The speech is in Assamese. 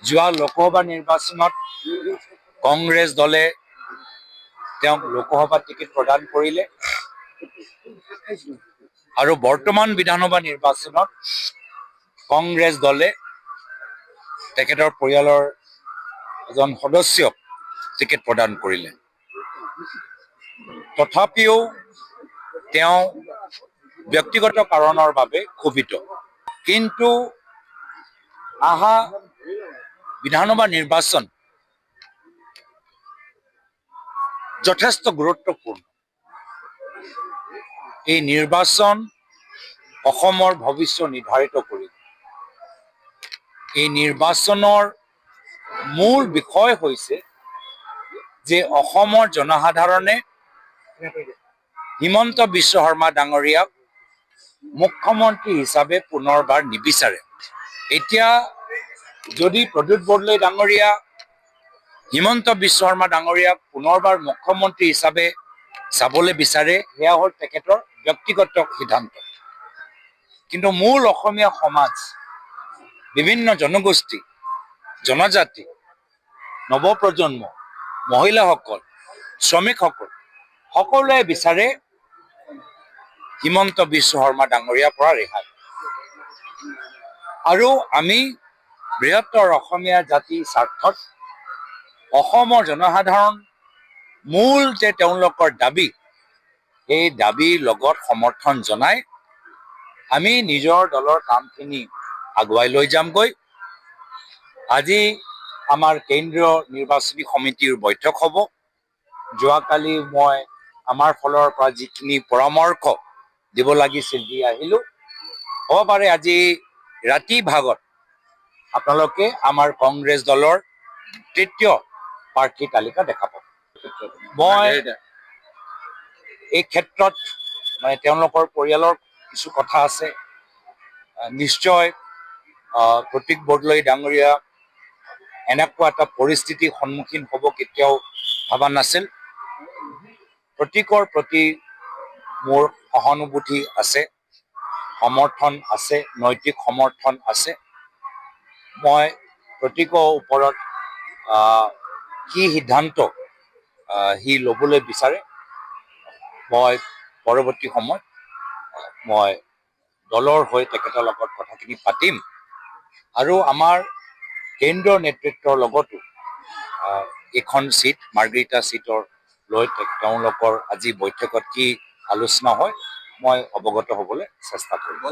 যোৱা লোকসভা নিৰ্বাচনত কংগ্ৰেছ দলে তেওঁক লোকসভা টিকেট প্ৰদান কৰিলে আৰু বৰ্তমান বিধানসভা নিৰ্বাচনত কংগ্ৰেছ দলে তেখেতৰ পৰিয়ালৰ এজন সদস্যক টিকেট প্ৰদান কৰিলে। তথাপিও তেওঁ ব্যক্তিগত কাৰণৰ বাবে ক্ষোভিত। কিন্তু আহা বিধানসভা নিৰ্বাচন যথেষ্ট গুৰুত্বপূৰ্ণ। এই নিৰ্বাচন অসমৰ ভৱিষ্যত নিৰ্ধাৰিত কৰিব। এই নিৰ্বাচনৰ মূল বিষয় হৈছে যে অসমৰ জনসাধাৰণে হিমন্ত বিশ্ব শৰ্মা ডাঙৰীয়াক মুখ্যমন্ত্ৰী হিচাপে পুনৰবাৰ নিবিচাৰে। এতিয়া যদি প্ৰদ্যুৎ বৰদলৈ ডাঙৰীয়া হিমন্ত বিশ্ব শৰ্মা ডাঙৰীয়াক পুনৰবাৰ মুখ্যমন্ত্ৰী হিচাপে চাবলৈ বিচাৰে, সেয়া হ'ল তেখেতৰ ব্যক্তিগত সিদ্ধান্ত। কিন্তু মূল অসমীয়া সমাজ, বিভিন্ন জনগোষ্ঠী, জনজাতি, নৱপ্ৰজন্ম, মহিলাসকল, শ্ৰমিকসকল সকলোৱে বিচাৰে হিমন্ত বিশ্ব শৰ্মা ডাঙৰীয়াৰ পৰা ৰেহাই। আৰু আমি বৃহত্তৰ অসমীয়া জাতিৰ স্বাৰ্থত অসমৰ জনসাধাৰণ মূল যে তেওঁলোকৰ দাবী, সেই দাবীৰ লগত সমৰ্থন জনাই আমি নিজৰ দলৰ কামখিনি আগুৱাই লৈ যামগৈ। আজি আমাৰ কেন্দ্ৰীয় নিৰ্বাচনী সমিতিৰ বৈঠক হ'ব। যোৱাকালি মই আমাৰ ফালৰ পৰা যিখিনি পৰামৰ্শ দিব লাগিছিল দি আহিলোঁ। হ'ব পাৰে আজি ৰাতি ভাগত আপোনালোকে আমাৰ কংগ্ৰেছ দলৰ তৃতীয় প্ৰাৰ্থী তালিকা দেখা পাব। মই এই ক্ষেত্ৰত তেওঁলোকৰ পৰিয়ালৰ কিছু কথা আছে। নিশ্চয় প্ৰতীক বৰদলৈ ডাঙৰীয়া এনেকুৱা এটা পৰিস্থিতিৰ সন্মুখীন হ'ব কেতিয়াও ভবা নাছিল। প্ৰতীকৰ প্ৰতি মোৰ সহানুভূতি আছে, সমৰ্থন আছে, নৈতিক সমৰ্থন আছে। মই প্ৰতীকৰ ওপৰত কি সিদ্ধান্ত সি ল'বলৈ বিচাৰে, মই পৰৱৰ্তী সময়ত মই দলৰ হৈ তেখেতৰ লগত কথাখিনি পাতিম আৰু আমাৰ কেন্দ্ৰীয় নেতৃত্বৰ লগতো এখন চিট, মাৰ্ঘেৰিটা চিটৰ লৈ তেওঁলোকৰ আজি বৈঠকত কি আলোচনা হয় মই অৱগত হ'বলৈ চেষ্টা কৰিম।